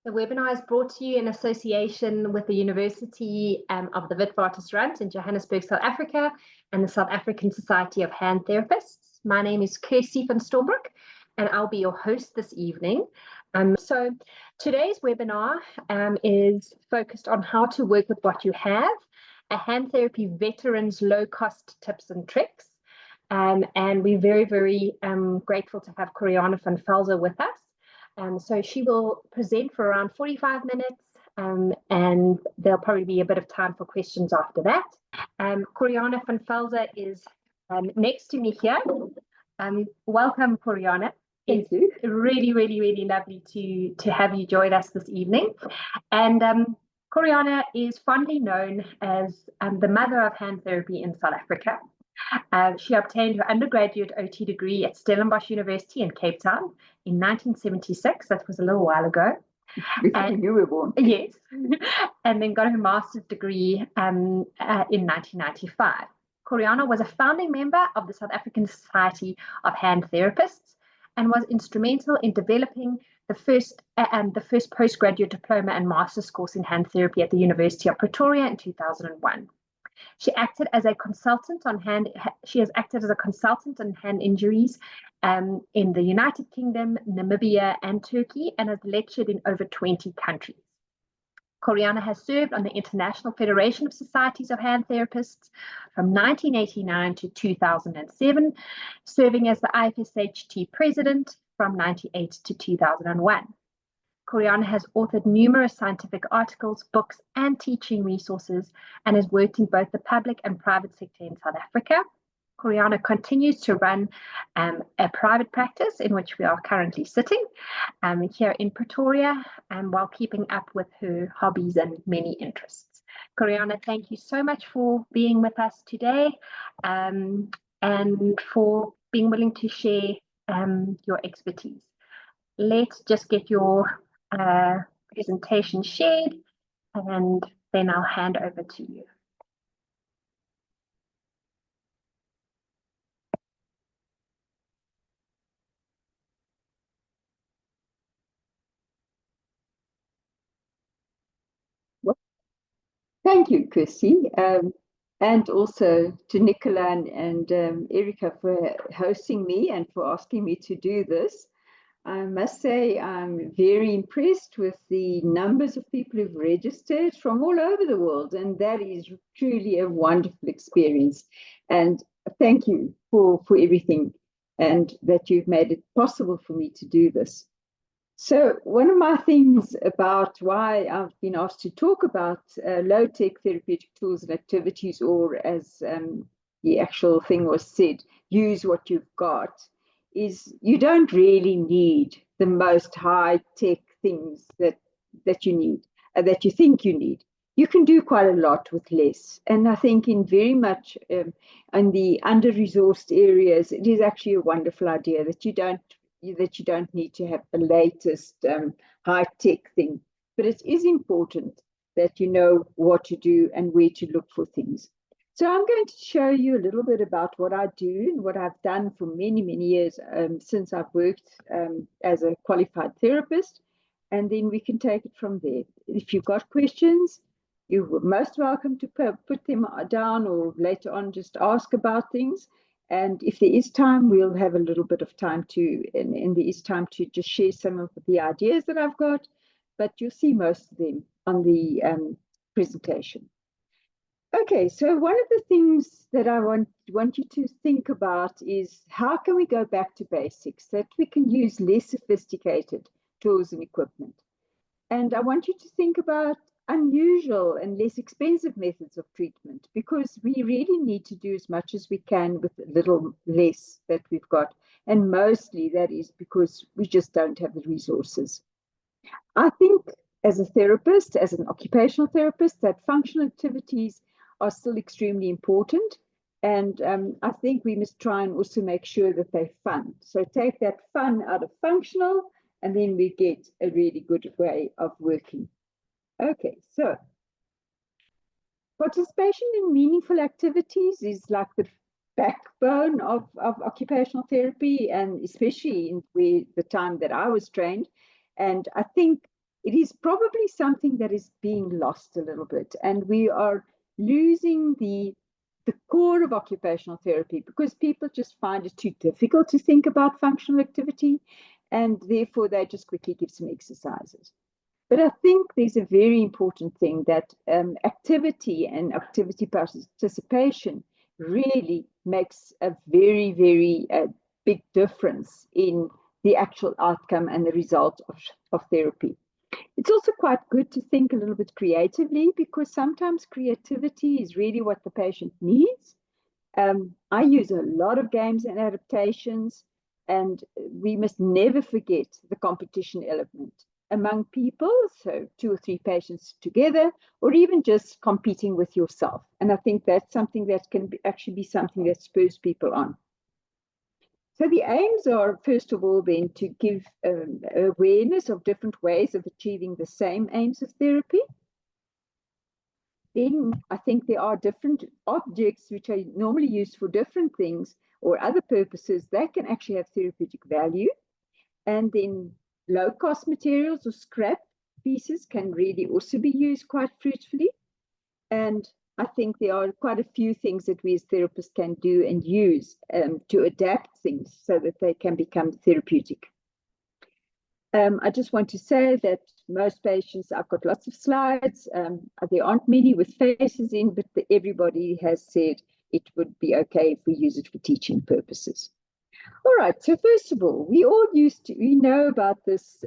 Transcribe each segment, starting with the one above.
The webinar is brought to you in association with the University of the Witwatersrand in Johannesburg, South Africa, and the South African Society of Hand Therapists. My name is Kirsty van Stombroek, and I'll be your host this evening. So today's webinar is focused on how to work with what you have, a hand therapy veteran's low-cost tips and tricks. And we're very, very grateful to have Corianne van Velze with us. So she will present for around 45 minutes, and there'll probably be a bit of time for questions after that. Corianne van Velze is next to me here. Welcome, Corianne. Thank you. It's really, really, really lovely to have you join us this evening. And Corianne is fondly known as the mother of hand therapy in South Africa. She obtained her undergraduate OT degree at Stellenbosch University in Cape Town in 1976. That was a little while ago. Before you were born. Yes. And then got her master's degree in 1995. Corianne was a founding member of the South African Society of Hand Therapists and was instrumental in developing the first postgraduate diploma and master's course in hand therapy at the University of Pretoria in 2001. She has acted as a consultant on hand injuries in the United Kingdom, Namibia, and Turkey, and has lectured in over 20 countries. Corianne has served on the International Federation of Societies of Hand Therapists from 1989 to 2007, serving as the IFSHT president from 1998 to 2001. Corianne has authored numerous scientific articles, books, and teaching resources, and has worked in both the public and private sector in South Africa. Corianne continues to run a private practice in which we are currently sitting here in Pretoria, while keeping up with her hobbies and many interests. Corianne, thank you so much for being with us today and for being willing to share your expertise. Let's just get your presentation shared, and then I'll hand over to you. Well, thank you, Kirsty, and also to Nicola and Erica for hosting me and for asking me to do this. I must say I'm very impressed with the numbers of people who've registered from all over the world, and that is truly a wonderful experience. And thank you for everything, and that you've made it possible for me to do this. So one of my things about why I've been asked to talk about low-tech therapeutic tools and activities, or as the actual thing was said, use what you've got, is you don't really need the most high-tech things that you need, that you think you need. You can do quite a lot with less. And I think in very much in the under-resourced areas, it is actually a wonderful idea that you don't need to have the latest high-tech thing. But it is important that you know what to do and where to look for things. So I'm going to show you a little bit about what I do and what I've done for many, many years since I've worked as a qualified therapist, and then we can take it from there. If you've got questions, you're most welcome to put them down, or later on just ask about things. And if there is time, we'll have a little bit of time and there is time to just share some of the ideas that I've got, but you'll see most of them on the presentation. Okay, so one of the things that I want you to think about is how can we go back to basics, that we can use less sophisticated tools and equipment. And I want you to think about unusual and less expensive methods of treatment, because we really need to do as much as we can with a little less that we've got. And mostly that is because we just don't have the resources. I think as a therapist, as an occupational therapist, that functional activities are still extremely important. And I think we must try and also make sure that they're fun. So take that fun out of functional, and then we get a really good way of working. Okay, so participation in meaningful activities is like the backbone of occupational therapy, and especially in the time that I was trained. And I think it is probably something that is being lost a little bit, and we are losing the core of occupational therapy because people just find it too difficult to think about functional activity, and therefore they just quickly give some exercises. But I think there's a very important thing that activity and activity participation really makes a very, very big difference in the actual outcome and the result of therapy. It's also quite good to think a little bit creatively, because sometimes creativity is really what the patient needs. I use a lot of games and adaptations, and we must never forget the competition element among people, so 2 or 3 patients together, or even just competing with yourself. And I think that's something that can actually be something that spurs people on. So the aims are, first of all, then to give awareness of different ways of achieving the same aims of therapy. Then I think there are different objects which are normally used for different things or other purposes that can actually have therapeutic value. And then low-cost materials or scrap pieces can really also be used quite fruitfully. And I think there are quite a few things that we as therapists can do and use to adapt things so that they can become therapeutic. I just want to say that most patients, I've got lots of slides. There aren't many with faces in, but everybody has said it would be okay if we use it for teaching purposes. All right, so first of all, we know about this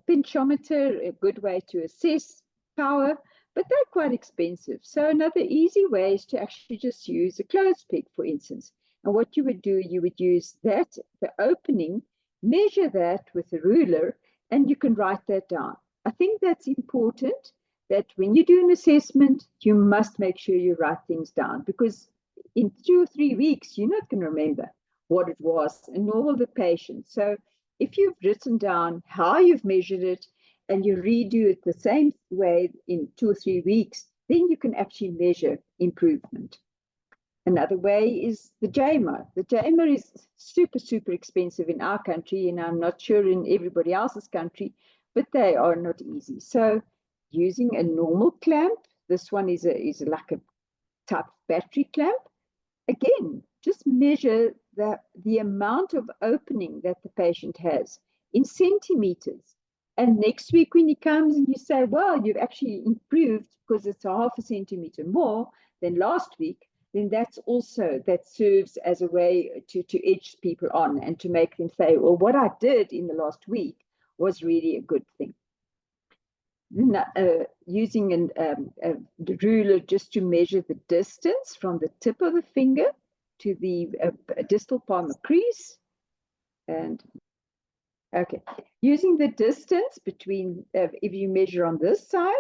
pinchometer, a good way to assess power, but they're quite expensive. So another easy way is to actually just use a clothes peg, for instance. And what you would do, you would use that, the opening, measure that with a ruler, and you can write that down. I think that's important, that when you do an assessment, you must make sure you write things down, because in 2 or 3 weeks, you're not going to remember what it was, and nor will the patient. So if you've written down how you've measured it and you redo it the same way in 2 or 3 weeks, then you can actually measure improvement. Another way is the JMO. The JMO is super, super expensive in our country, and I'm not sure in everybody else's country, but they are not easy. So using a normal clamp, this one is like a type of battery clamp. Again, just measure the amount of opening that the patient has in centimeters. And next week when he comes and you say, well, you've actually improved because it's a 0.5 centimeter more than last week, then that serves as a way to edge people on and to make them say, well, what I did in the last week was really a good thing. Using a ruler just to measure the distance from the tip of the finger to the distal palmar crease. And okay, using the distance between, if you measure on this side,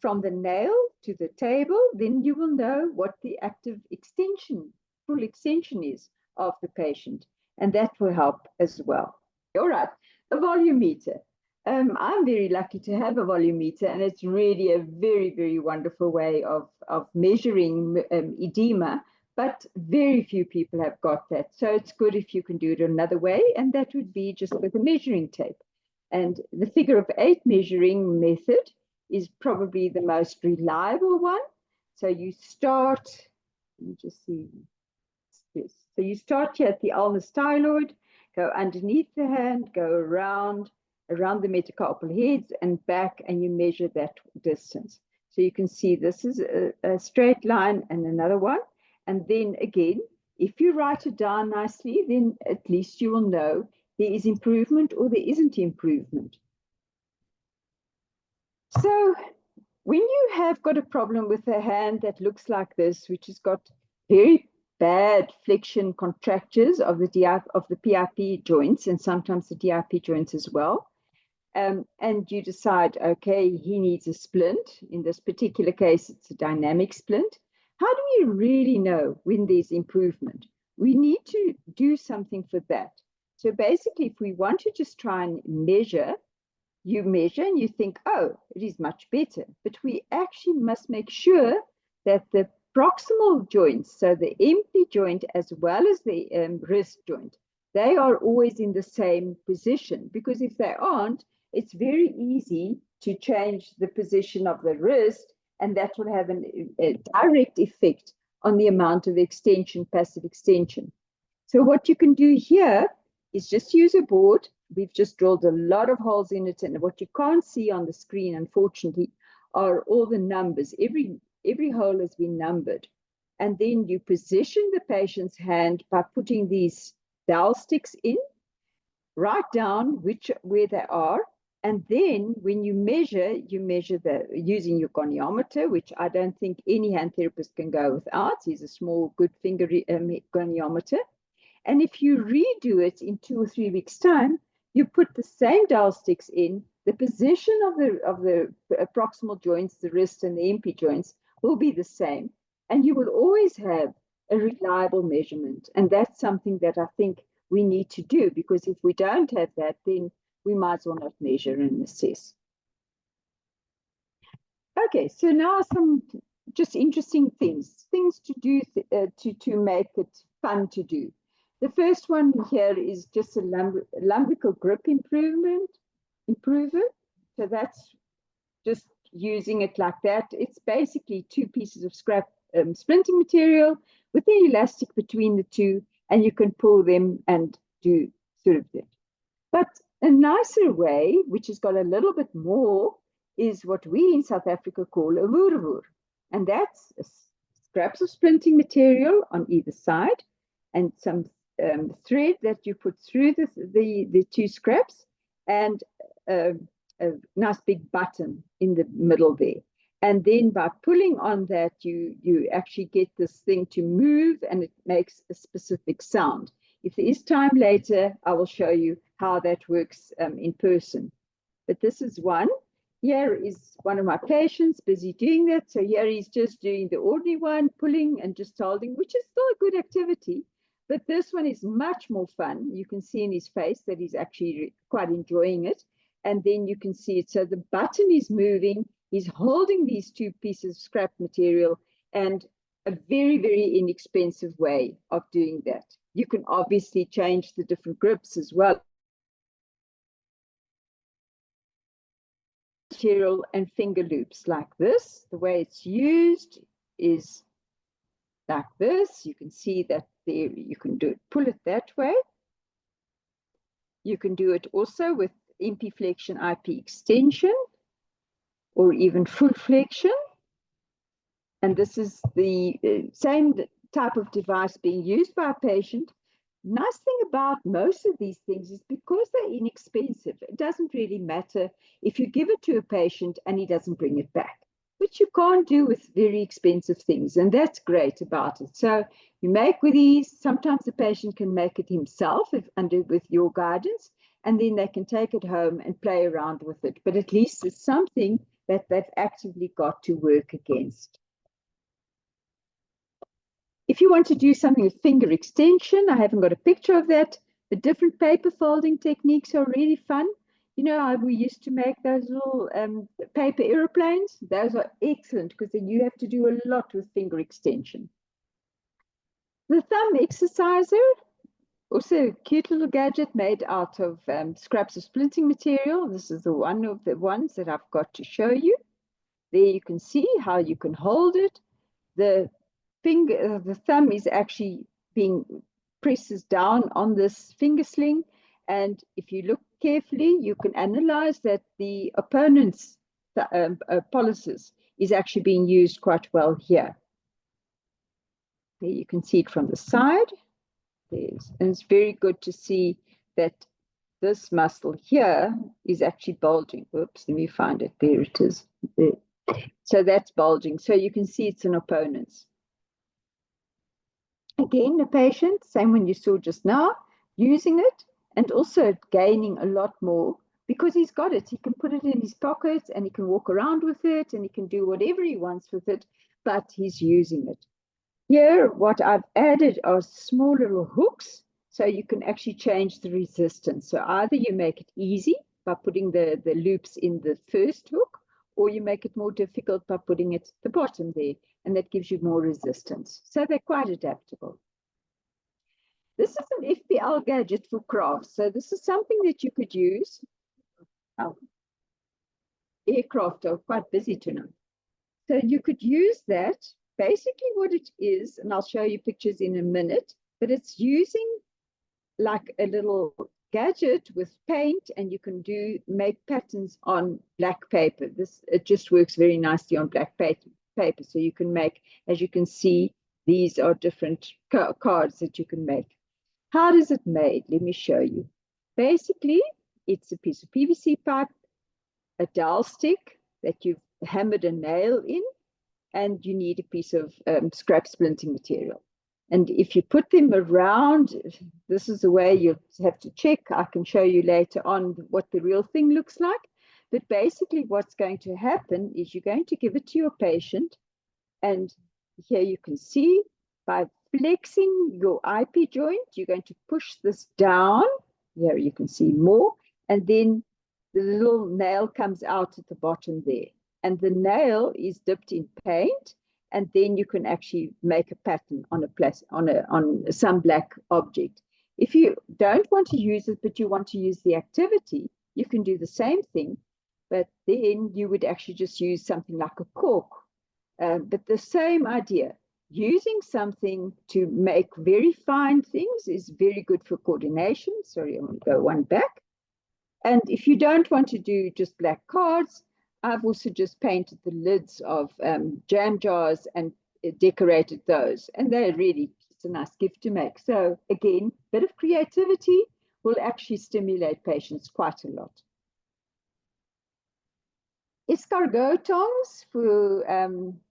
from the nail to the table, then you will know what the active extension, full extension is of the patient, and that will help as well. All right, a volumeter. I'm very lucky to have a volumeter, and it's really a very, very wonderful way of measuring edema, but very few people have got that. So it's good if you can do it another way, and that would be just with a measuring tape. And the figure of 8 measuring method is probably the most reliable one. So you start, let me just see this. So you start here at the ulnar styloid, go underneath the hand, go around the metacarpal heads and back, and you measure that distance. So you can see this is a straight line and another one. And then again, if you write it down nicely, then at least you will know there is improvement or there isn't improvement. So when you have got a problem with a hand that looks like this, which has got very bad flexion contractures of the PIP joints and sometimes the DIP joints as well, and you decide, okay, he needs a splint. In this particular case, it's a dynamic splint. How do we really know when there's improvement? We need to do something for that. So basically, if we want to just try and measure, you measure and you think, oh, it is much better. But we actually must make sure that the proximal joints, so the MP joint as well as the wrist joint, they are always in the same position, because if they aren't, it's very easy to change the position of the wrist, and that will have a direct effect on the amount of extension, passive extension. So what you can do here is just use a board. We've just drilled a lot of holes in it, and what you can't see on the screen, unfortunately, are all the numbers. Every hole has been numbered. And then you position the patient's hand by putting these dowel sticks in, write down where they are, and then when you measure using your goniometer, which I don't think any hand therapist can go without. It's a small, good finger goniometer. And if you redo it in 2 or 3 weeks' time, you put the same dowel sticks in, the position of the proximal joints, the wrist and the MP joints, will be the same. And you will always have a reliable measurement. And that's something that I think we need to do, because if we don't have that, then we might as well not measure and assess. Okay, so now some just interesting things to do to make it fun to do. The first one here is just a lumbrical grip improver. So that's just using it like that. It's basically 2 pieces of scrap splinting material with an elastic between the two, and you can pull them and do sort of that. But a nicer way, which has got a little bit more, is what we in South Africa call a woerwoer. And that's scraps of splinting material on either side and some thread that you put through the 2 scraps, and a nice big button in the middle there. And then by pulling on that, you actually get this thing to move, and it makes a specific sound. If there is time later, I will show you how that works in person. But this is one. Here is one of my patients busy doing that. So here he's just doing the ordinary one, pulling and just holding, which is still a good activity. But this one is much more fun. You can see in his face that he's actually quite enjoying it. And then you can see it. So the button is moving. He's holding these 2 pieces of scrap material, and a very, very inexpensive way of doing that. You can obviously change the different grips as well. Material and finger loops like this. The way it's used is like this. You can see that there, you can do it, pull it that way. You can do it also with MP flexion, IP extension, or even full flexion. And this is the same type of device being used by a patient. Nice thing about most of these things is because they're inexpensive, it doesn't really matter if you give it to a patient and he doesn't bring it back, which you can't do with very expensive things. And that's great about it. So you make with these, sometimes the patient can make it himself with your guidance, and then they can take it home and play around with it. But at least it's something that they've actively got to work against. If you want to do something with finger extension, I haven't got a picture of that. The different paper folding techniques are really fun. You know how we used to make those little paper aeroplanes? Those are excellent because then you have to do a lot with finger extension. The thumb exerciser, also a cute little gadget made out of scraps of splinting material. This is the one of the ones that I've got to show you. There you can see how you can hold it. The thumb is actually presses down on this finger sling, and if you look carefully, you can analyze that the opponent's pollicis is actually being used quite well here. There you can see it from the side. And it's very good to see that this muscle here is actually bulging. Oops, let me find it. There it is. There. So that's bulging. So you can see it's an opponent's. Again, the patient, same one you saw just now, using it and also gaining a lot more because he's got it. He can put it in his pocket and he can walk around with it and he can do whatever he wants with it, but he's using it. Here, what I've added are small little hooks so you can actually change the resistance. So either you make it easy by putting the loops in the first hook, or you make it more difficult by putting it at the bottom there, and that gives you more resistance. So they're quite adaptable. This is an FPL gadget for crafts. So this is something that you could use Our aircraft are quite busy tonight. So you could use that. Basically what it is, and I'll show you pictures in a minute, but it's using like a little gadget with paint, and you can make patterns on black paper. It just works very nicely on black paper. So you can make, as you can see, these are different cards that you can make. How does it made? Let me show you. Basically, it's a piece of PVC pipe, a dowel stick that you've hammered a nail in, and you need a piece of scrap splinting material. And if you put them around, this is the way you have to check. I can show you later on what the real thing looks like. But basically what's going to happen is you're going to give it to your patient. And here you can see by flexing your IP joint, you're going to push this down. Here you can see more. And then the little nail comes out at the bottom there. And the nail is dipped in paint. And then you can actually make a pattern on some black object. If you don't want to use it, but you want to use the activity, you can do the same thing, but then you would actually just use something like a cork. But the same idea, using something to make very fine things is very good for coordination. Sorry, I'm going to go one back. And if you don't want to do just black cards, I've also just painted the lids of jam jars and decorated those. And they're really just a nice gift to make. So again, a bit of creativity will actually stimulate patients quite a lot. Escargot tongs, for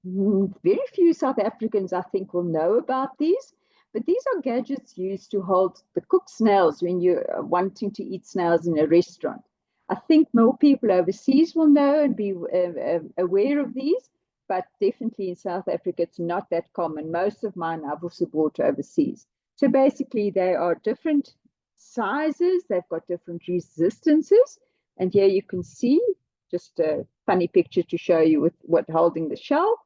very few South Africans, I think, will know about these. But these are gadgets used to hold the cooked snails when you're wanting to eat snails in a restaurant. I think more people overseas will know and be aware of these, but definitely in South Africa, it's not that common. Most of mine I've also bought overseas. So basically, they are different sizes. They've got different resistances. And here you can see just a funny picture to show you with what holding the shell.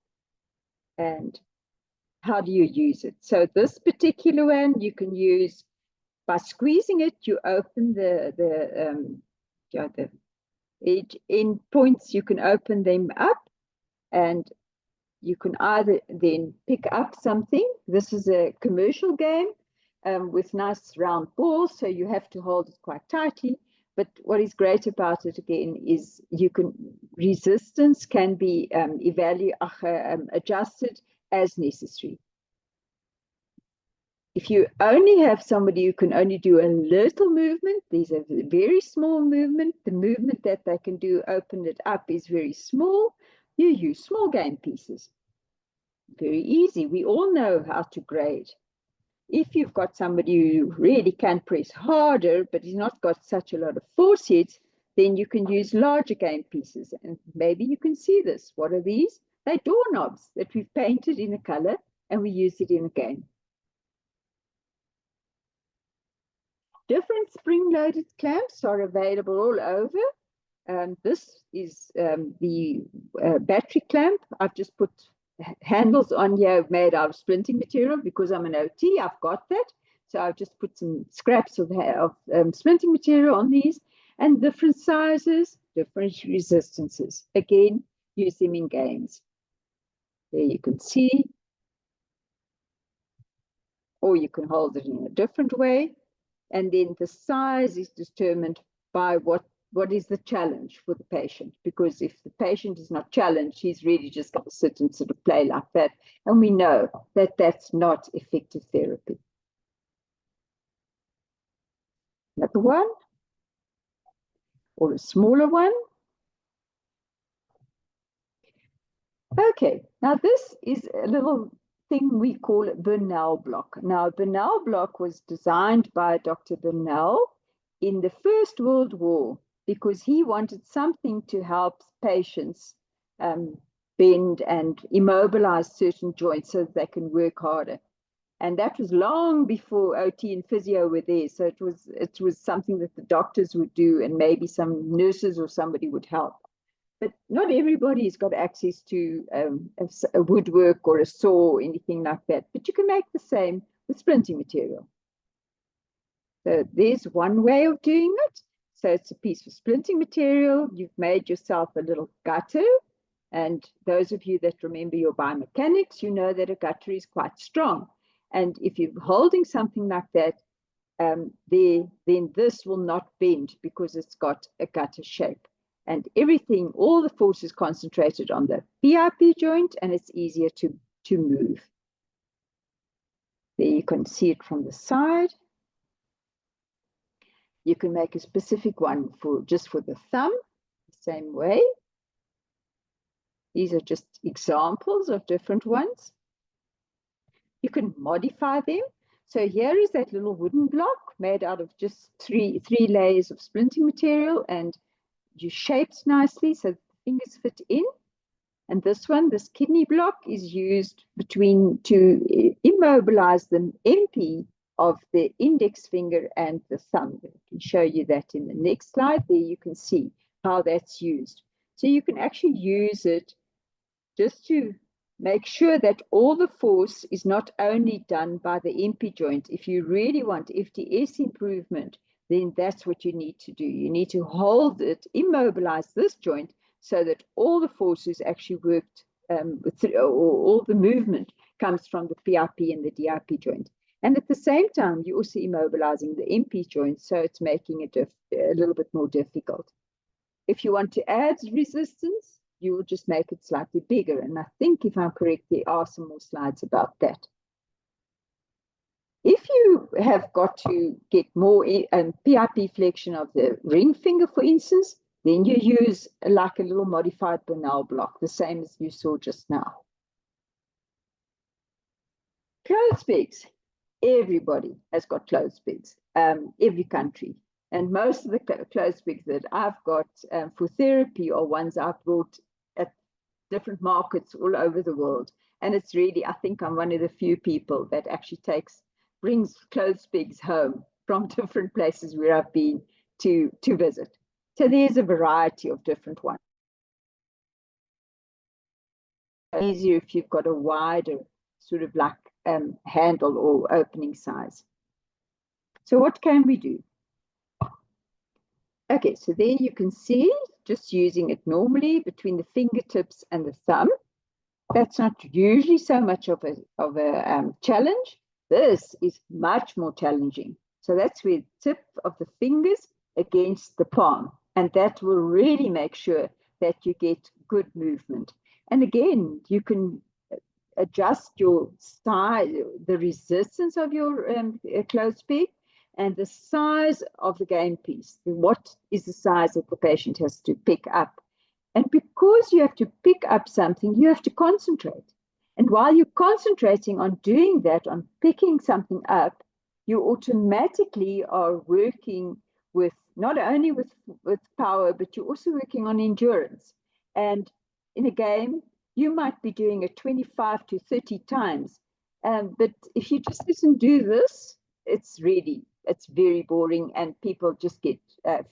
And how do you use it? So this particular one, you can use by squeezing it, you open the edge end points, you can open them up, and you can either then pick up something. This is a commercial game with nice round balls, so you have to hold it quite tightly. But what is great about it again is resistance can be adjusted as necessary. If you only have somebody who can only do a little movement, these are a very small movement. The movement that they can do, open it up, is very small. You use small game pieces. Very easy. We all know how to grade. If you've got somebody who really can press harder, but he's not got such a lot of force yet, then you can use larger game pieces. And maybe you can see this. What are these? They're doorknobs that we've painted in a color, and we use it in a game. Different spring-loaded clamps are available all over. This is the battery clamp. I've just put handles on here made out of splinting material because I'm an OT. I've got that. So I've just put some scraps of splinting material on these, and different sizes, different resistances. Again, use them in games. There you can see. Or you can hold it in a different way. And then the size is determined by what is the challenge for the patient. Because if the patient is not challenged, he's really just going to sit and sort of play like that. And we know that that's not effective therapy. Another one, or a smaller one. Okay, now this is a little thing we call Bernal block. Now, Bernal block was designed by Dr. Bernal in the First World War because he wanted something to help patients bend and immobilize certain joints so that they can work harder. And that was long before OT and physio were there. So it was something that the doctors would do, and maybe some nurses or somebody would help. But not everybody's got access to a woodwork or a saw or anything like that. But you can make the same with splinting material. So there's one way of doing it. So it's a piece of splinting material. You've made yourself a little gutter. And those of you that remember your biomechanics, you know that a gutter is quite strong. And if you're holding something like that, then this will not bend because it's got a gutter shape. And everything, all the force is concentrated on the PIP joint, and it's easier to move. There you can see it from the side. You can make a specific one just for the thumb, the same way. These are just examples of different ones. You can modify them. So here is that little wooden block made out of just three layers of splinting material, and you shaped nicely so the fingers fit in. And this one, this kidney block, is used to immobilize the MP of the index finger and the thumb. I can show you that in the next slide. There you can see how that's used. So you can actually use it just to make sure that all the force is not only done by the MP joint. If you really want FTS improvement, then that's what you need to do. You need to hold it, immobilize this joint so that all the forces actually worked, or all the movement comes from the PIP and the DIP joint. And at the same time, you're also immobilizing the MP joint, so it's making it a little bit more difficult. If you want to add resistance, you will just make it slightly bigger. And I think, if I'm correct, there are some more slides about that. If you have got to get more PIP flexion of the ring finger, for instance, then you use like a little modified Bernal block, the same as you saw just now. Clothes pegs. Everybody has got clothes pegs, every country. And most of the clothes pegs that I've got for therapy are ones I've brought at different markets all over the world. And it's really, I think I'm one of the few people that actually brings clothes pegs home from different places where I've been to visit. So there's a variety of different ones. Easier if you've got a wider sort of like handle or opening size. So what can we do? Okay, so there you can see, just using it normally between the fingertips and the thumb. That's not usually so much of a challenge. This is much more challenging. So that's where the tip of the fingers against the palm. And that will really make sure that you get good movement. And again, you can adjust your size, the resistance of your clothes peg, and the size of the game piece. What is the size that the patient has to pick up? And because you have to pick up something, you have to concentrate. And while you're concentrating on doing that, on picking something up, you automatically are working with not only with power, but you're also working on endurance. And in a game, you might be doing it 25 to 30 times. But if you just listen, do this, it's very boring, and people just get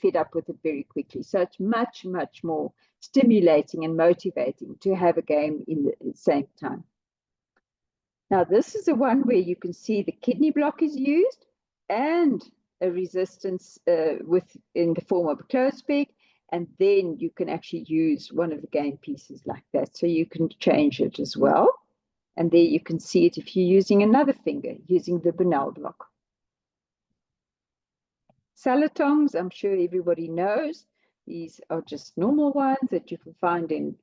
fed up with it very quickly. So it's much, much more stimulating and motivating to have a game in the same time. Now, this is the one where you can see the kidney block is used and a resistance in the form of a clothes peg, and then you can actually use one of the game pieces like that. So you can change it as well. And there you can see it if you're using another finger, using the Bernal block. Salatongs, I'm sure everybody knows. These are just normal ones that you can find in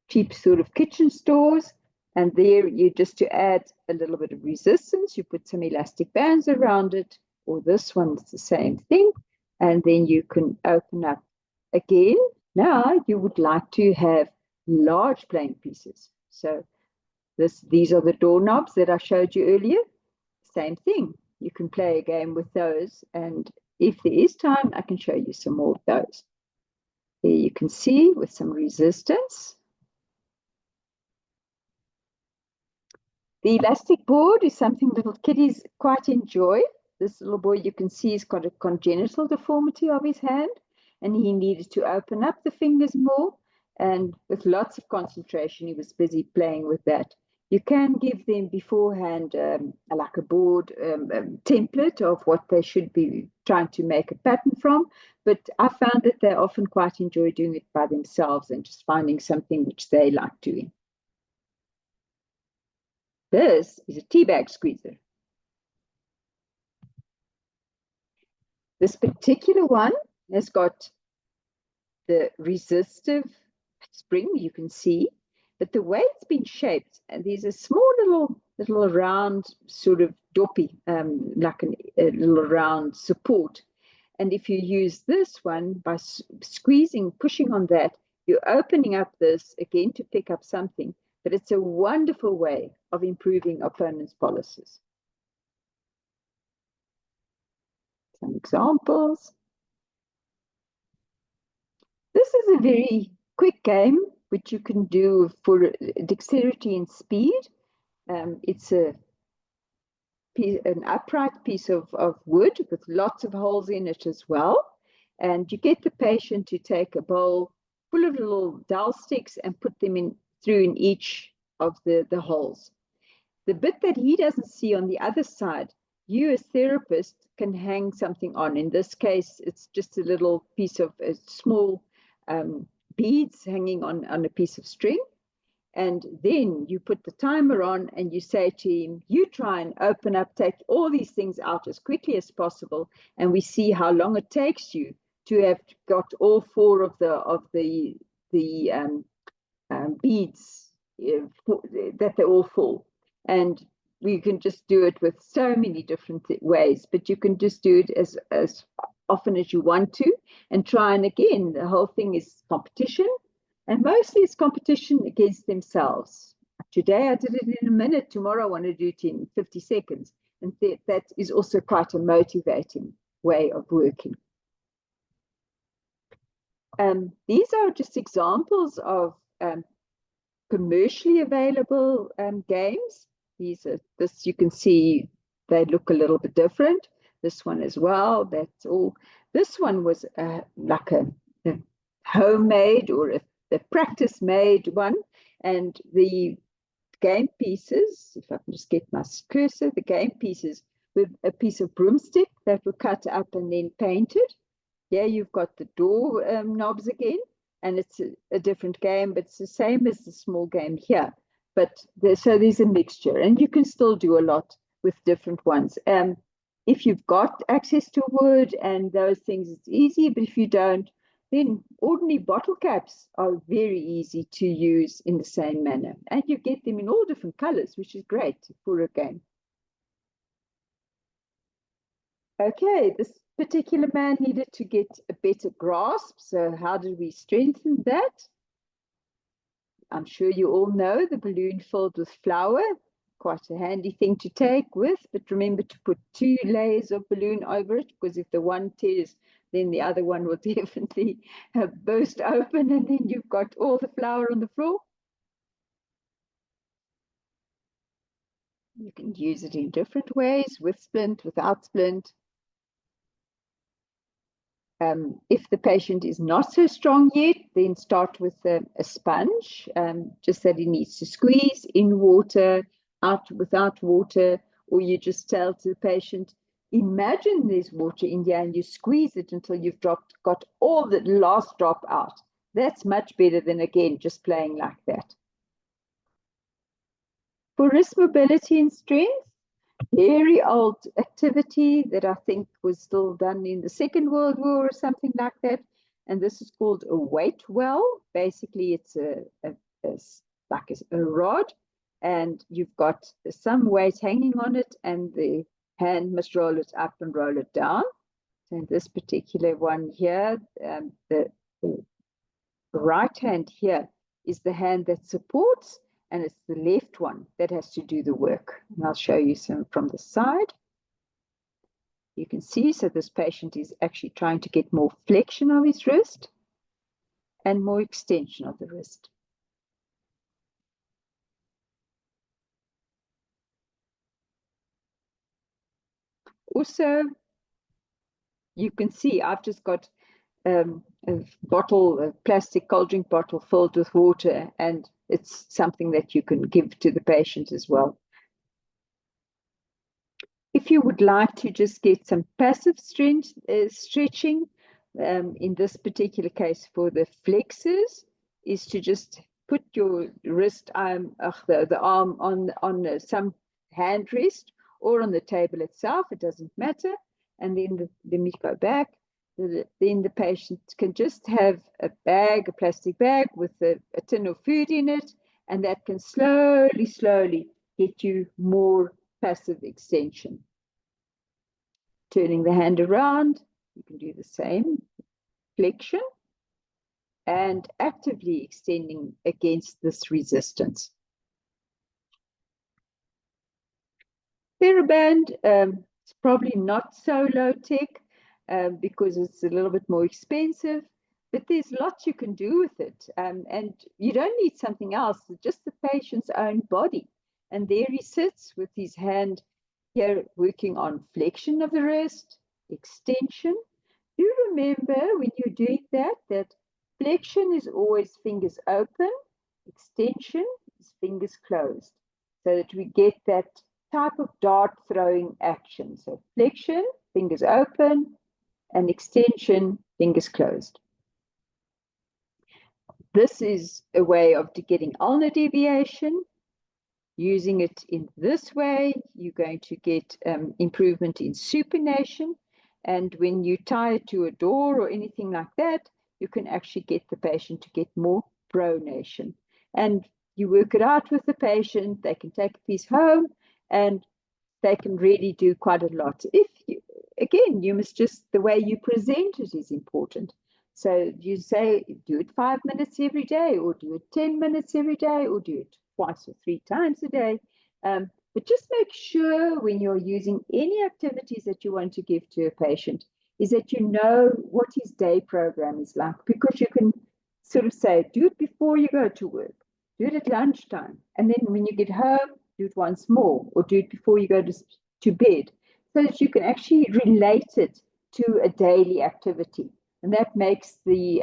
cheap sort of kitchen stores. And there you just to add a little bit of resistance, you put some elastic bands around it, or this one's the same thing. And then you can open up again. Now you would like to have large playing pieces. So these are the doorknobs that I showed you earlier. Same thing. You can play a game with those. And if there is time, I can show you some more of those. There you can see with some resistance. The elastic board is something little kiddies quite enjoy. This little boy, you can see, has got a congenital deformity of his hand, and he needed to open up the fingers more. And with lots of concentration, he was busy playing with that. You can give them beforehand like a board template of what they should be trying to make a pattern from, but I found that they often quite enjoy doing it by themselves and just finding something which they like doing. This is a tea bag squeezer. This particular one has got the resistive spring, you can see, but the way it's been shaped, and there's a small little round sort of doppy, like a little round support. And if you use this one by squeezing, pushing on that, you're opening up this again to pick up something, but it's a wonderful way of improving opponent's policies. Some examples. This is a very quick game which you can do for dexterity and speed. It's an upright piece of wood with lots of holes in it as well. And you get the patient to take a bowl full of little dowel sticks and put them through in each of the holes. The bit that he doesn't see on the other side, you as therapist can hang something on. In this case, it's just a little piece of small beads hanging on a piece of string. And then you put the timer on and you say to him, you try and open up, take all these things out as quickly as possible. And we see how long it takes you to have got all four of the beads that they're all full. And we can just do it with so many different ways, but you can just do it as often as you want to and try. And again, the whole thing is competition, and mostly it's competition against themselves. Today I did it in a minute, tomorrow I want to do it in 50 seconds. And that is also quite a motivating way of working. These are just examples of commercially available games. This you can see they look a little bit different. This one as well. That's all. This one was like a homemade or a practice-made one, and the game pieces. If I can just get my cursor, the game pieces with a piece of broomstick that were cut up and then painted. Yeah, you've got the door knobs again, and it's a different game, but it's the same as the small game here. But so there's a mixture, and you can still do a lot with different ones. If you've got access to wood and those things, it's easy, but if you don't, then ordinary bottle caps are very easy to use in the same manner. And you get them in all different colors, which is great for a game. Okay, this particular man needed to get a better grasp. So how did we strengthen that? I'm sure you all know the balloon filled with flour, quite a handy thing to take with, but remember to put 2 layers of balloon over it, because if the one tears, then the other one will definitely burst open, and then you've got all the flour on the floor. You can use it in different ways, with splint, without splint. If the patient is not so strong yet, then start with a sponge, just that he needs to squeeze in water, out without water, or you just tell to the patient, imagine there's water in there and you squeeze it until you've got all the last drop out. That's much better than, again, just playing like that. For wrist mobility and strength, very old activity that I think was still done in the Second World War or something like that. And this is called a weight well. Basically, it's like a rod, and you've got some weight hanging on it, and the hand must roll it up and roll it down. So in this particular one here, the right hand here is the hand that supports, and it's the left one that has to do the work. And I'll show you some from the side. You can see, so this patient is actually trying to get more flexion of his wrist and more extension of the wrist. Also, you can see I've just got a bottle, a plastic cold drink bottle filled with water, and it's something that you can give to the patient as well. If you would like to just get some passive stretching, in this particular case for the flexors, is to just put your wrist arm, the arm on some hand rest or on the table itself, it doesn't matter. And then let me go back. Then the patient can just have a plastic bag with a tin of food in it, and that can slowly get you more passive extension. Turning the hand around, you can do the same flexion and actively extending against this resistance. TheraBand, it's probably not so low tech because it's a little bit more expensive, but there's lots you can do with it. And you don't need something else, just the patient's own body. And there he sits with his hand here working on flexion of the wrist, extension. Do remember when you're doing that flexion is always fingers open, extension is fingers closed, so that we get that type of dart throwing action. So flexion, fingers open, and extension, fingers closed. This is a way of getting ulnar deviation. Using it in this way, you're going to get improvement in supination. And when you tie it to a door or anything like that, you can actually get the patient to get more pronation. And you work it out with the patient, they can take a piece home, and they can really do quite a lot. Again, you must just, the way you present it is important. So you say, do it 5 minutes every day, or do it 10 minutes every day, or do it twice or 3 times a day. But just make sure when you're using any activities that you want to give to a patient is that you know what his day program is like, because you can sort of say, do it before you go to work, do it at lunchtime, and then when you get home, do it once more, or do it before you go to bed, so that you can actually relate it to a daily activity. And that makes the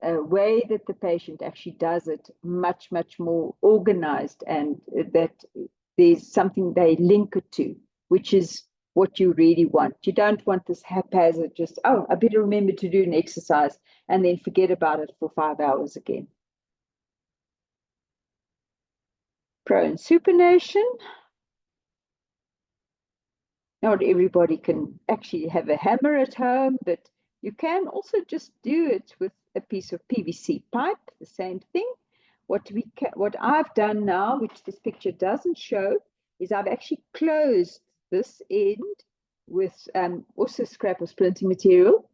way that the patient actually does it much more organized, and that there's something they link it to, which is what you really want. You don't want this haphazard, just, oh, I better remember to do an exercise and then forget about it for 5 hours again. Prone supination. Not everybody can actually have a hammer at home, but you can also just do it with a piece of PVC pipe, the same thing. What I've done now, which this picture doesn't show, is I've actually closed this end with also scrap of splinting material,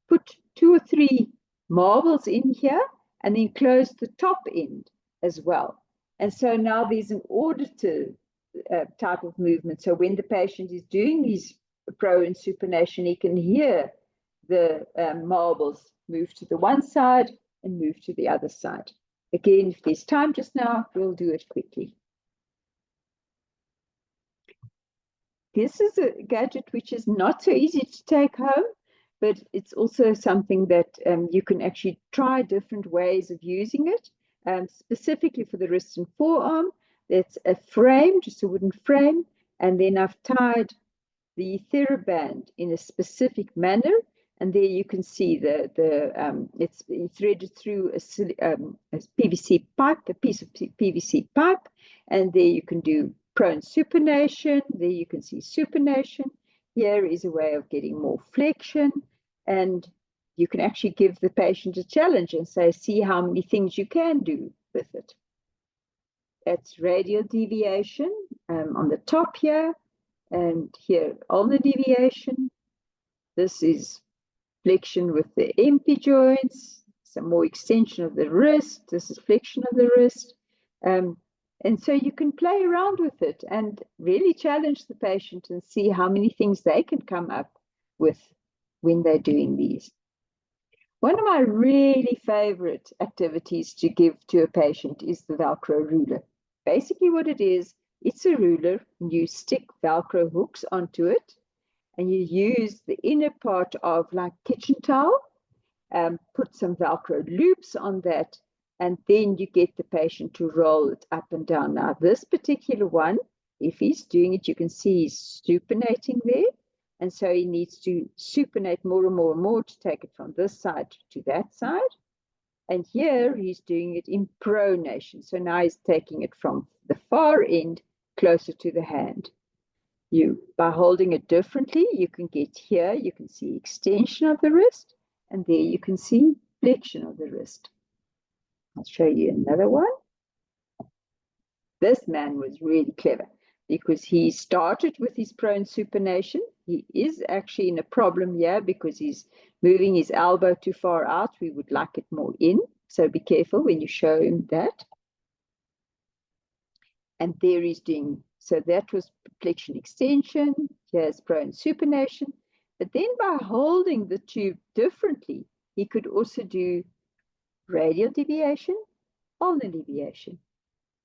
put 2 or 3 marbles in here, and then close the top end as well. And so now there's an auditive type of movement. So when the patient is doing his prone supination, he can hear the marbles move to the one side and move to the other side. Again, if there's time just now, we'll do it quickly. This is a gadget which is not so easy to take home, but it's also something that you can actually try different ways of using it. Specifically for the wrist and forearm, that's a frame, just a wooden frame, and then I've tied the TheraBand in a specific manner, and there you can see it's threaded through a PVC pipe, a piece of PVC pipe, and there you can do prone supination. There you can see supination. Here is a way of getting more flexion, and you can actually give the patient a challenge and say, see how many things you can do with it. That's radial deviation on the top here, and here ulnar deviation. This is flexion with the empty joints, some more extension of the wrist. This is flexion of the wrist. And so you can play around with it and really challenge the patient and see how many things they can come up with when they're doing these. One of my really favorite activities to give to a patient is the Velcro ruler. Basically what it is, it's a ruler, and you stick Velcro hooks onto it, and you use the inner part of like kitchen towel, put some Velcro loops on that and then you get the patient to roll it up and down. Now, this particular one, if he's doing it, you can see he's supinating there. And so he needs to supinate more and more and more to take it from this side to that side. And here he's doing it in pronation. So now he's taking it from the far end closer to the hand. By holding it differently, you can get here, you can see extension of the wrist, and there you can see flexion of the wrist. I'll show you another one. This man was really clever because he started with his prone supination. He is actually in a problem here because he's moving his elbow too far out. We would like it more in. So be careful when you show him that. And there he's doing, so that was flexion extension. Here's prone supination. But then by holding the tube differently, he could also do radial deviation, ulnar deviation.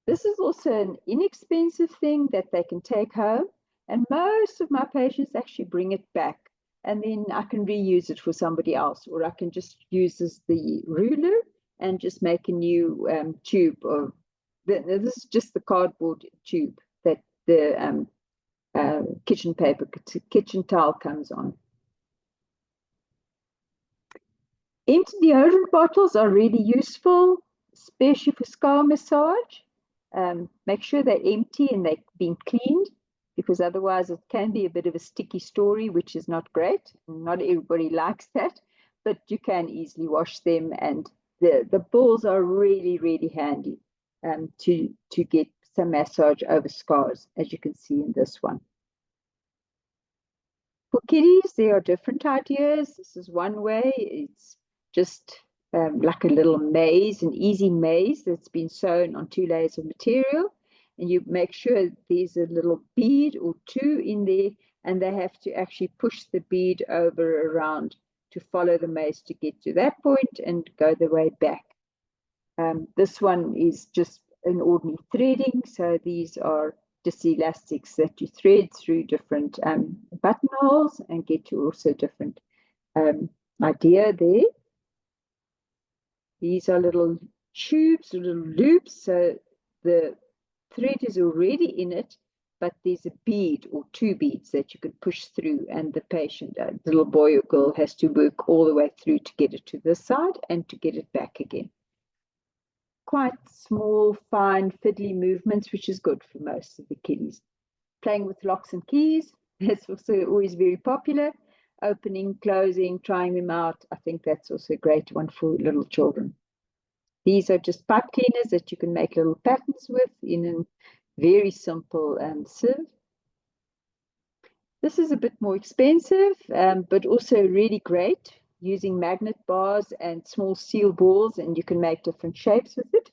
This is also an inexpensive thing that they can take home. And most of my patients actually bring it back. And then I can reuse it for somebody else, or I can just use the ruler and just make a new tube of, this is just the cardboard tube that the kitchen towel comes on. Empty deodorant bottles are really useful, especially for scar massage. Make sure they're empty and they've been cleaned, because otherwise it can be a bit of a sticky story, which is not great. Not everybody likes that, but you can easily wash them, and the balls are really, really handy to get some massage over scars, as you can see in this one. For kiddies, there are different ideas. This is one way. It's just like a little maze, an easy maze that's been sewn on 2 layers of material. And you make sure there's a little bead or 2 in there, and they have to actually push the bead over around to follow the maze to get to that point and go the way back. This one is just an ordinary threading. So these are just elastics that you thread through different buttonholes and get to also different idea there. These are little tubes, little loops. So the thread is already in it, but there's a bead or 2 beads that you can push through, and the patient, little boy or girl, has to work all the way through to get it to this side and to get it back again. Quite small, fine, fiddly movements, which is good for most of the kiddies. Playing with locks and keys, that's also always very popular. Opening, closing, trying them out. I think that's also a great one for little children. These are just pipe cleaners that you can make little patterns with in a very simple sieve. This is a bit more expensive, but also really great, using magnet bars and small steel balls, and you can make different shapes with it.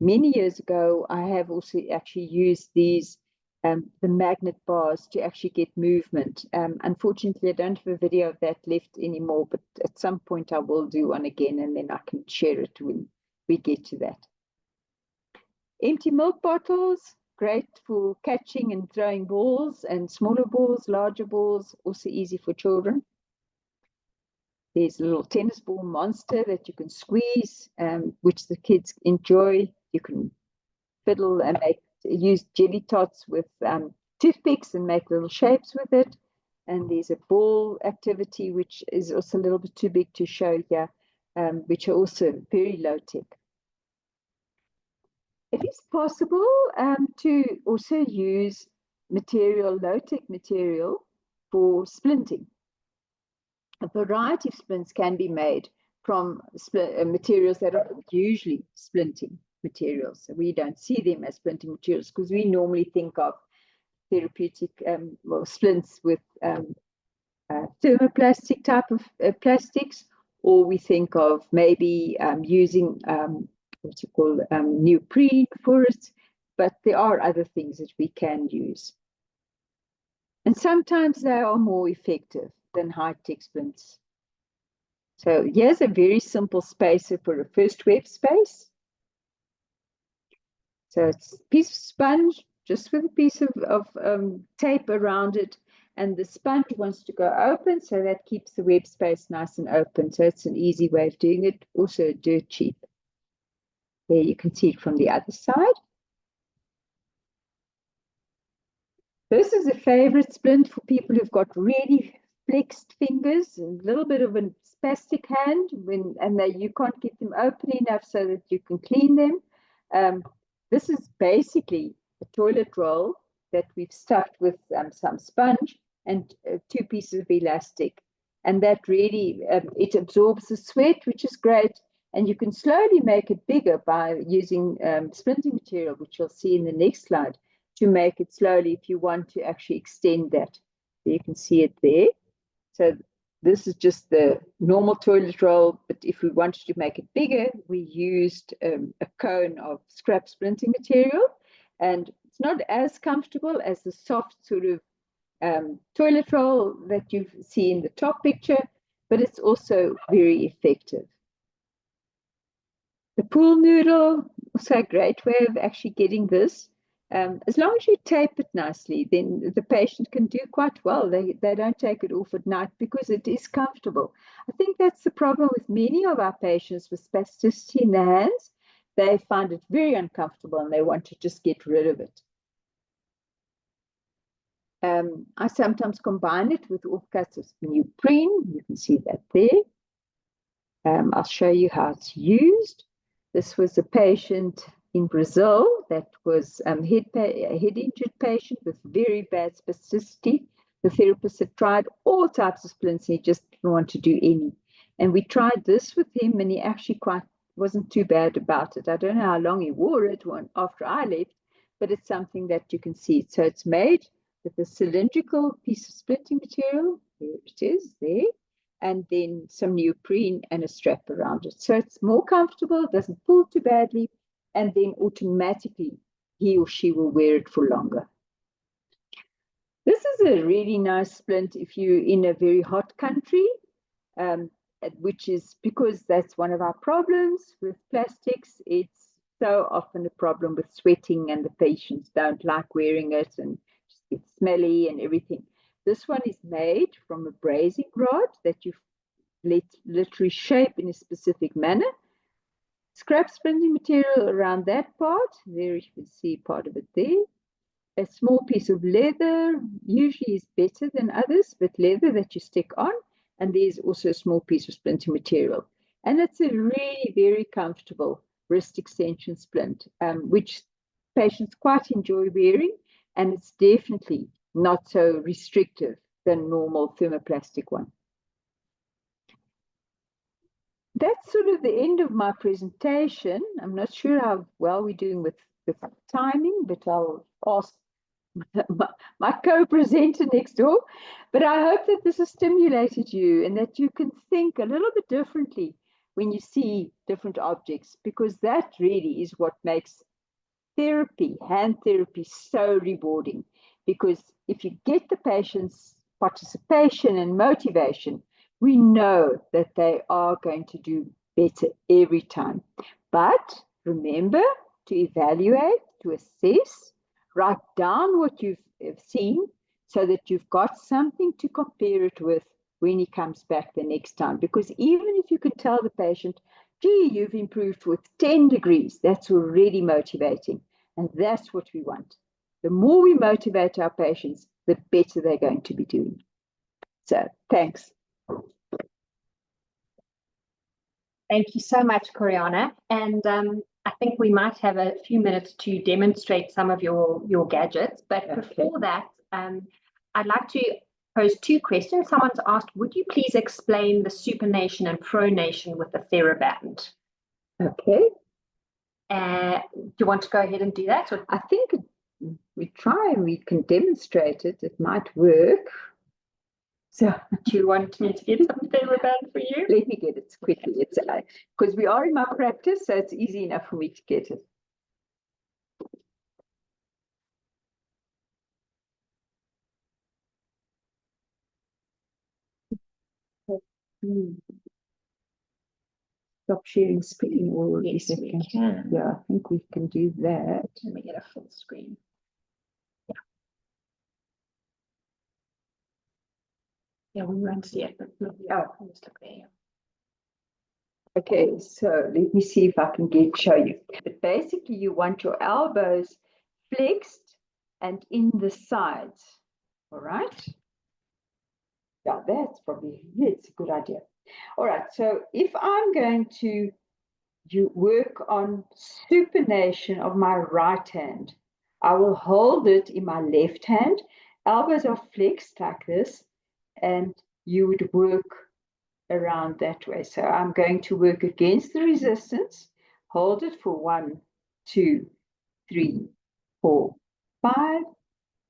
Many years ago, I have also actually used these, the magnet bars, to actually get movement. Unfortunately, I don't have a video of that left anymore, but at some point I will do one again, and then I can share it when we get to that. Empty milk bottles, great for catching and throwing balls, and smaller balls, larger balls, also easy for children. There's a little tennis ball monster that you can squeeze, which the kids enjoy. You can fiddle and use jelly tots with toothpicks and make little shapes with it. And there's a ball activity, which is also a little bit too big to show here, which are also very low tech. It is possible to also use material, low tech material, for splinting. A variety of splints can be made from materials that are usually splinting materials. So we don't see them as splinting materials because we normally think of therapeutic splints with thermoplastic type of plastics, or we think of maybe using what you call neoprene for it, but there are other things that we can use. And sometimes they are more effective than high-tech splints. So here's a very simple spacer for a first web space. So it's a piece of sponge, just with a piece of tape around it, and the sponge wants to go open, so that keeps the web space nice and open. So it's an easy way of doing it, also dirt cheap. There you can see it from the other side. This is a favorite splint for people who've got really flexed fingers and a little bit of a spastic hand you can't get them open enough so that you can clean them. This is basically a toilet roll that we've stuffed with some sponge and 2 pieces of elastic. And that really, it absorbs the sweat, which is great. And you can slowly make it bigger by using splinting material, which you'll see in the next slide, to make it slowly if you want to actually extend that. So you can see it there. So this is just the normal toilet roll, but if we wanted to make it bigger, we used a cone of scrap splinting material. And it's not as comfortable as the soft sort of toilet roll that you see in the top picture, but it's also very effective. The pool noodle, also a great way of actually getting this. As long as you tape it nicely, then the patient can do quite well. They don't take it off at night because it is comfortable. I think that's the problem with many of our patients with spasticity in the hands. They find it very uncomfortable and they want to just get rid of it. I sometimes combine it with offcuts of neoprene. You can see that there. I'll show you how it's used. This was a patient in Brazil that was a head injured patient with very bad spasticity. The therapist had tried all types of splints and he just didn't want to do any. And we tried this with him and he actually wasn't too bad about it. I don't know how long he wore it after I left, but it's something that you can see. So it's made with a cylindrical piece of splinting material. There it is, there. And then some neoprene and a strap around it. So it's more comfortable, doesn't pull too badly, and then automatically he or she will wear it for longer. This is a really nice splint if you're in a very hot country, which is because that's one of our problems with plastics. It's so often a problem with sweating and the patients don't like wearing it and just get smelly and everything. This one is made from a brazing rod that you literally shape in a specific manner. Scrap splinting material around that part. There you can see part of it there. A small piece of leather usually is better than others, but leather that you stick on. And there's also a small piece of splinting material. And it's a really very comfortable wrist extension splint, which patients quite enjoy wearing. And it's definitely not so restrictive than normal thermoplastic one. That's sort of the end of my presentation. I'm not sure how well we're doing with the timing, but I'll ask my co-presenter next door. But I hope that this has stimulated you and that you can think a little bit differently when you see different objects, because that really is what makes therapy, hand therapy, so rewarding. Because if you get the patient's participation and motivation, we know that they are going to do better every time. But remember to evaluate, to assess, write down what you've seen so that you've got something to compare it with when he comes back the next time. Because even if you can tell the patient, gee, you've improved with 10 degrees, that's already motivating. And that's what we want. The more we motivate our patients, the better they're going to be doing. So thanks. Thank you so much, Corianne. And I think we might have a few minutes to demonstrate some of your gadgets. But before that, I'd like to pose 2 questions. Someone's asked, would you please explain the supination and pronation with the TheraBand? Okay. Do you want to go ahead and do that? Or? I think we try and we can demonstrate it. It might work. So, do you want me to get some TheraBand for you? Let me get it quickly. It's because we are in my practice, so it's easy enough for me to get it. Stop sharing screen, or yes, we can. Yeah, I think we can do that. Let me get a full screen. Yeah, we won't see it, but oh, let's look there. Okay, so let me see if I can show you. But basically, you want your elbows flexed and in the sides. All right. Yeah, that's probably, yeah, it's a good idea. All right, so if I'm going to work on supination of my right hand, I will hold it in my left hand. Elbows are flexed like this, and you would work around that way. So I'm going to work against the resistance, hold it for 1, 2, 3, 4, 5,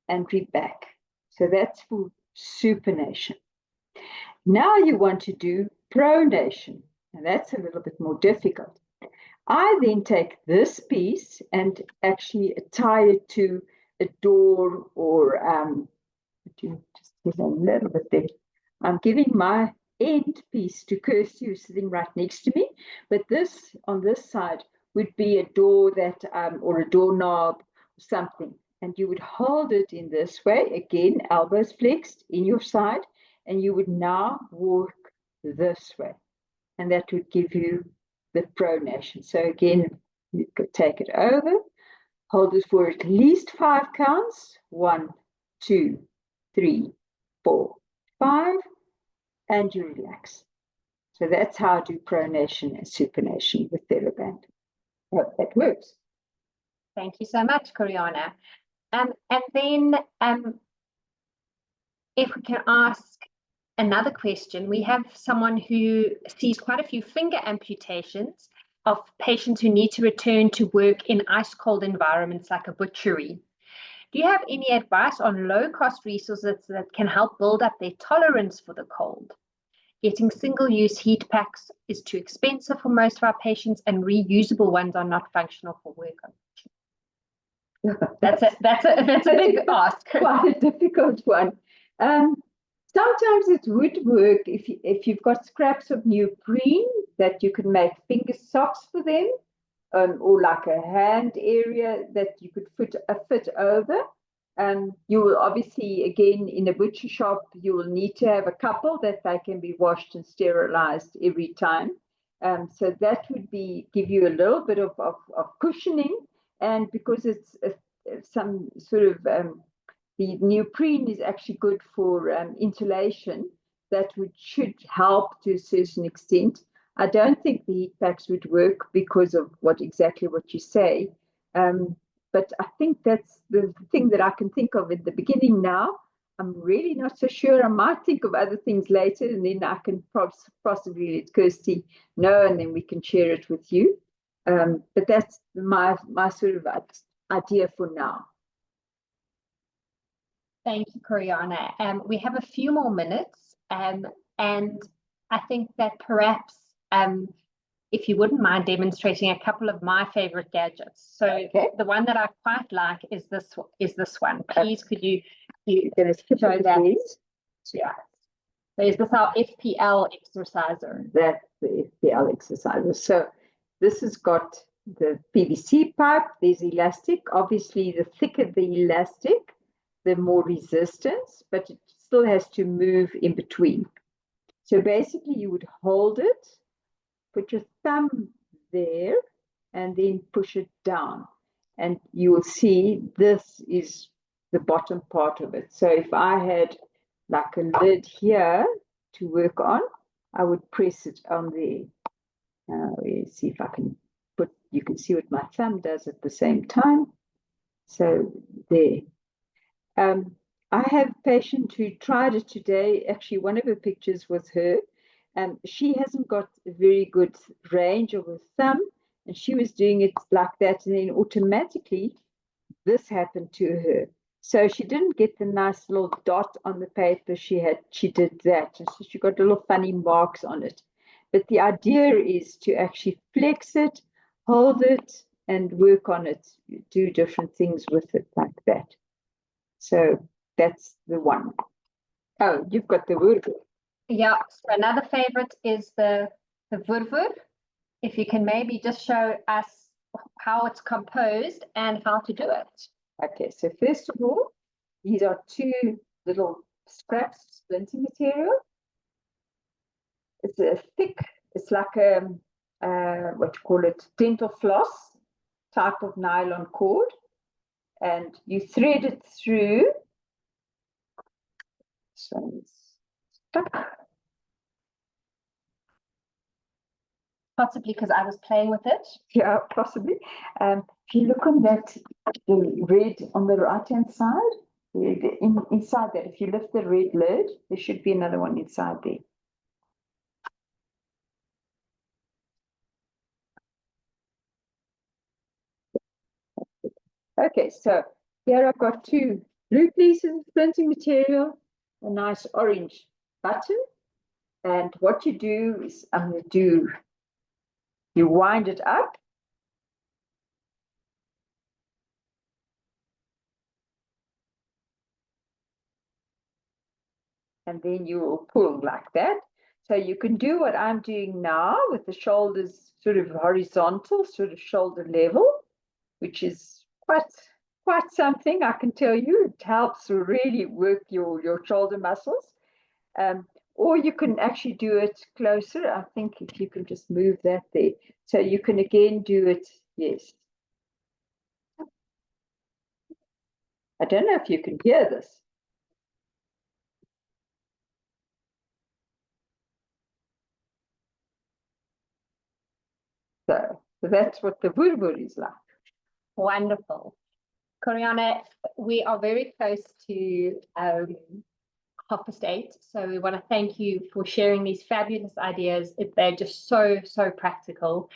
and read back. So that's for supination. Now you want to do pronation, and that's a little bit more difficult. I then take this piece and actually tie it to a door or just a little bit there. I'm giving my end piece to Kirsty, who's sitting right next to me, but this on this side would be a door that or a doorknob or something, and you would hold it in this way, again elbows flexed in your side, and you would now walk this way, and that would give you the pronation. So again, you could take it over, hold it for at least 5 counts, 1, 2, 3, 4, 5, and you relax. So that's how I do pronation and supination with TheraBand. Hope that works. Thank you so much, Corianne. And then if we can ask another question, we have someone who sees quite a few finger amputations of patients who need to return to work in ice-cold environments like a butchery. Do you have any advice on low-cost resources that can help build up their tolerance for the cold? Getting single-use heat packs is too expensive for most of our patients, and reusable ones are not functional for work. That's a big ask. Quite a difficult one. Sometimes it would work if you've got scraps of neoprene that you can make finger socks for them, or like a hand area that you could fit over. You will obviously, again, in a butcher shop, you will need to have a couple that they can be washed and sterilized every time. So that would give you a little bit of cushioning, and because it's some sort of the neoprene is actually good for insulation, that should help to a certain extent. I don't think the heat packs would work because of exactly what you say. But I think that's the thing that I can think of in the beginning now. I'm really not so sure. I might think of other things later, and then I can possibly let Kirsty know, and then we can share it with you. But that's my sort of idea for now. Thank you, Corianne. We have a few more minutes, and I think that perhaps if you wouldn't mind demonstrating a couple of my favorite gadgets. So okay. The one that I quite like is this one. Please, could you show that? Yeah. So is this our FPL exerciser? That's the FPL exerciser. So this has got the PVC pipe. There's elastic. Obviously, the thicker the elastic, the more resistance, but it still has to move in between. So basically, you would hold it, put your thumb there, and then push it down. And you will see this is the bottom part of it. So if I had like a lid here to work on, I would press it on there. Let's see if I can you can see what my thumb does at the same time. So there. I have a patient who tried it today. Actually, one of her pictures was her. She hasn't got a very good range of her thumb, and she was doing it like that, and then automatically this happened to her. So she didn't get the nice little dot on the paper. She did that, and so she got little funny marks on it. But the idea is to actually flex it, hold it, and work on it. You do different things with it like that. So that's the one. Oh, you've got the vurvur. Yeah, so another favorite is the vurvur. If you can maybe just show us how it's composed and how to do it. Okay, so first of all, these are 2 little scraps of splinting material. It's a thick, it's like what you call it, dental floss type of nylon cord, and you thread it through. This one's stuck. Possibly because I was playing with it. Yeah, possibly. If you look on that, the red on the right-hand side, inside that, if you lift the red lid, there should be another one inside there. Okay, so here I've got two blue pieces of splinting material, a nice orange button, and what you do is you wind it up, and then you will pull like that. So you can do what I'm doing now with the shoulders sort of horizontal, sort of shoulder level, which is quite something, I can tell you. It helps to really work your shoulder muscles. Or you can actually do it closer. I think if you can just move that there. So you can again do it, yes. I don't know if you can hear this. So that's what the wurwur is like. Wonderful. Corianne, we are very close to 8:30, so we want to thank you for sharing these fabulous ideas. They're just so practical.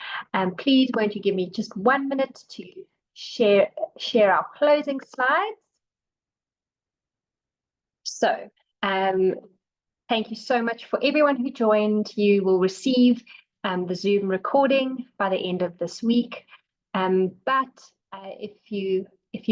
Please, won't you give me just 1 minute to share our closing slides? So, thank you so much for everyone who joined. You will receive the Zoom recording by the end of this week. But if you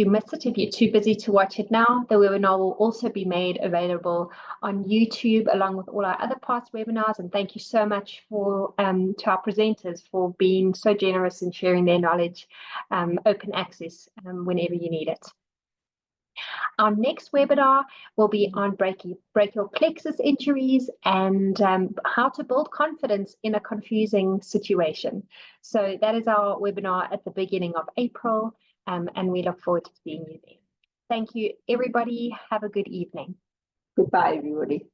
miss it, if you're too busy to watch it now, the webinar will also be made available on YouTube along with all our other past webinars. And thank you so much for to our presenters for being so generous in sharing their knowledge, open access whenever you need it. Our next webinar will be on brachial plexus injuries and how to build confidence in a confusing situation. So that is our webinar at the beginning of April, and we look forward to seeing you there. Thank you, everybody. Have a good evening. Goodbye, everybody.